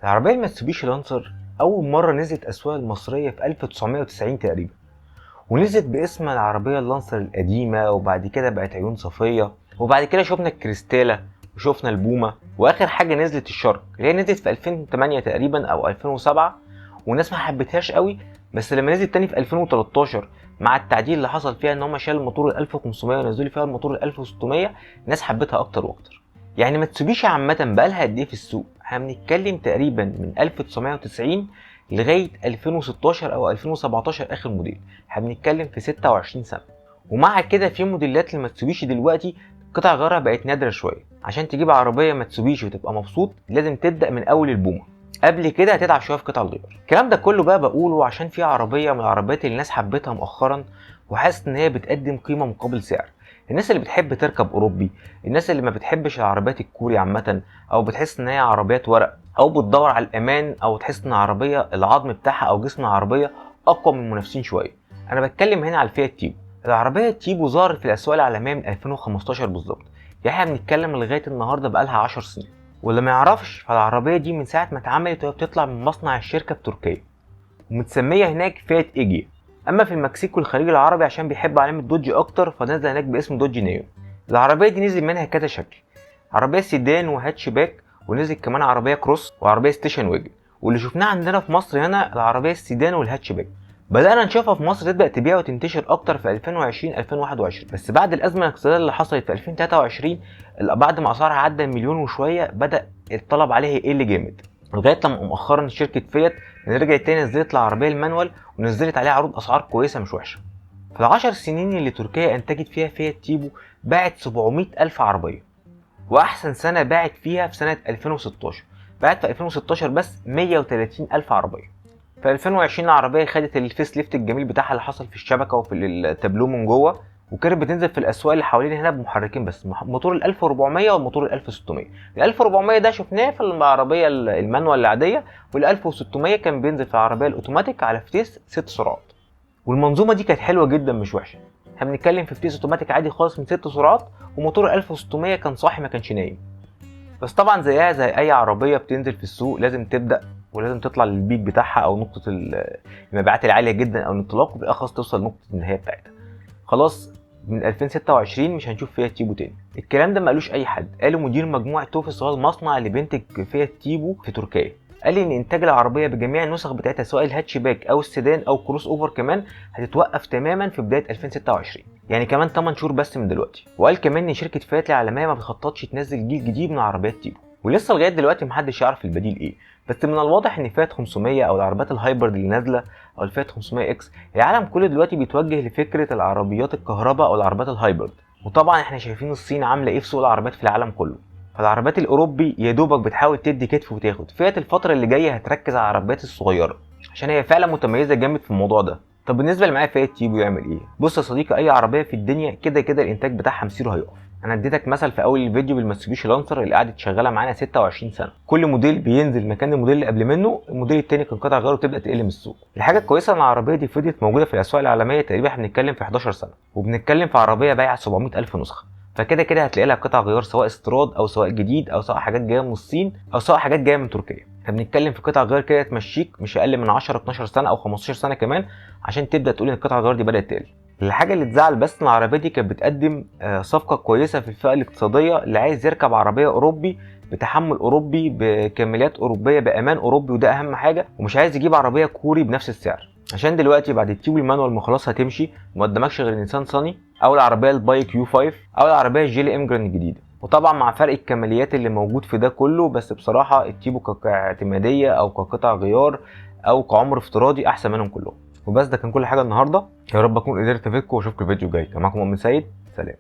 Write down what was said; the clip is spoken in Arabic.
العربية الماتسوبيشي لانسر أول مرة نزلت أسواق المصرية في 1990 تقريبا، ونزلت باسم العربية اللانسر القديمة، وبعد كده بقت عيون صفية، وبعد كده شفنا الكريستالا وشفنا البومة، وآخر حاجة نزلت الشارك اللي هي نزلت في 2008 تقريبا أو 2007، والناس ما حبتهاش قوي. بس لما نزلت تاني في 2013 مع التعديل اللي حصل فيها ان هم شالوا الموتور ال 1500 ونزلوا فيها الموتور ال 1600، الناس حبتها اكتر واكتر. يعني ماتسوبيشي عامة بقالها قد ايه في السوق؟ احنا بنتكلم تقريبا من 1990 لغاية 2016 او 2017 اخر موديل، احنا بنتكلم في 26 سنة. ومع كده في موديلات لماتسوبيشي دلوقتي قطع غيارها بقت نادرة شوية. عشان تجيب عربية ماتسوبيشي وتبقى مبسوط لازم تبدأ من اول البومة، قبل كده هتتعب شويه في قطع الغيار. الكلام ده كله بقى بقوله عشان في عربيه من العربيات اللي الناس حبتها مؤخرا، وحاسس ان هي بتقدم قيمه مقابل سعر. الناس اللي بتحب تركب اوروبي، الناس اللي ما بتحبش العربيات الكوري عامه، او بتحس ان هي عربيات ورق، او بتدور على الامان، او تحس ان العربيه العظم بتاعها او جسم العربيه اقوى من المنافسين شويه. انا بتكلم هنا على الفيات تيبو. العربيه التيبو ظهرت في الاسواق العالميه من 2015 بالظبط، يعني احنا بنتكلم لغايه النهارده بقالها 10 سنين. واللي ما يعرفش، فالعربية دي من ساعة ما اتعملت وهي بتطلع من مصنع الشركة بتركيا، ومتسمية هناك فيات ايجيا. اما في المكسيك والخليج العربي عشان بيحبوا علامة دوج اكتر فنازلة هناك باسم دوج نيو. العربية دي نزل منها كذا شكل، عربية سيدان وهاتش باك، ونزل كمان عربية كروس وعربية ستيشن ويجن. واللي شفناه عندنا في مصر هنا العربية السيدان والهاتش باك. بدأنا نشوفها في مصر تبدأ تبيع وتنتشر أكتر في 2020 2021، بس بعد الأزمة الاقتصادية اللي حصلت في 2023 بعد ما أسعارها عدى المليون وشوية بدأ الطلب عليها يقل جامد، لغاية لما مؤخرا شركة فيات رجعت تاني نزلت العربية المانوال ونزلت عليها عروض أسعار كويسة مش وحشة. في العشر سنين اللي تركيا أنتجت فيها فيات تيبو باعت 700 ألف عربية، وأحسن سنة باعت فيها في سنة 2016، باعت في 2016 بس 130 ألف عربية. في 2020 العربية خدت الفيس ليفت الجميل بتاعها اللي حصل في الشبكة وفي التابلو من جوه، وكانت بتنزل في الاسواق اللي حوالين هنا بمحركين بس، موتور ال 1400 والموتور ال 1600. ال 1400 ده شفناه في العربيه المانوال العاديه، وال 1600 كان بينزل في العربيه الاوتوماتيك على فتيس 6 سرعات. والمنظومه دي كانت حلوه جدا مش وحشه. احنا بنتكلم في فتيس اوتوماتيك عادي خالص من 6 سرعات، وموتور ال 1600 كان صاحي ما كانش نايم. بس طبعا زيها زي اي عربيه بتنزل في السوق لازم تبدا ولازم تطلع للبيك بتاعها او نقطه المبيعات العاليه جدا او الانطلاق، وبالاخص توصل لنقطه النهايه بتاعتها. خلاص من 2026 مش هنشوف فيات تيبو تاني. الكلام ده ما قالوش اي حد، قاله مدير مجموعه توفيس وهو المصنع اللي بينتج فيات تيبو في تركيا. قال لي ان انتاج العربيه بجميع النسخ بتاعتها سواء الهاتشباك او السيدان او كروس اوفر كمان هتتوقف تماما في بدايه 2026، يعني كمان 8 شهور بس من دلوقتي. وقال كمان ان شركه فيات العالميه ما بتخططش تنزل جيل جديد من عربيات تيبو، ولسه لغايه دلوقتي محدش يعرف البديل ايه. بس من الواضح ان فيات 500 او العربيات الهايبرد اللي نازله او الفيات 500 اكس، العالم كله دلوقتي بيتوجه لفكره العربيات الكهرباء او العربيات الهايبرد. وطبعا احنا شايفين الصين عامله ايه في سوق العربيات في العالم كله، فالعربيات الاوروبي يا دوبك بتحاول تدي كتف وتاخد. فيات الفتره اللي جايه هتركز على العربيات الصغيره عشان هي فعلا متميزه جامد في الموضوع ده. طب بالنسبه اللي معايا فيات تيبو يعمل ايه؟ بص يا صديقي، اي عربيه في الدنيا كده كده الانتاج بتاعها مصيره هيقف. انا اديتك مثل في اول الفيديو بالماتسوبيشي لانسر اللي قعدت شغاله معانا 26 سنه، كل موديل بينزل مكان الموديل اللي قبل منه، الموديل التاني كان قطع غيره وتبدا تقل من السوق. الحاجه الكويسه ان العربيه دي فضلت موجوده في الاسواق العالميه تقريبا احنا بنتكلم في 11 سنه، وبنتكلم في عربيه بايعه 700 الف نسخه، فكده كده هتلاقي لها قطع غيار سواء استيراد او سواء جديد او سواء حاجات جايه من الصين او سواء حاجات جايه من تركيا. احنا بنتكلم في قطع غيار كده تمشيك مش اقل من 10 12 سنه او 15 سنه كمان عشان تبدا تقول ان قطع الغيار دي بدات تقل. الحاجه اللي تزعل بس ان العربيه دي كانت بتقدم صفقه كويسه في الفئه الاقتصاديه اللي عايز يركب عربيه اوروبي بتحمل اوروبي بكماليات اوروبيه بامان اوروبي، وده اهم حاجه، ومش عايز يجيب عربيه كوري بنفس السعر. عشان دلوقتي بعد التيبو المانوال ما خلاص هتمشي وما قدامكش غير نيسان صاني او العربيه البايك يو 5 او العربيه الجيلي امجران الجديده. وطبعا مع فرق الكماليات اللي موجود في ده كله، بس بصراحه التيبو كاعتماديه او كقطع غيار او كعمر افتراضي احسن منهم كلهم. وبس ده كان كل حاجه النهارده، يا رب اكون قدرت افيدكم واشوفكم الفيديو الجاي. كان معاكم مؤمن سيد، سلام.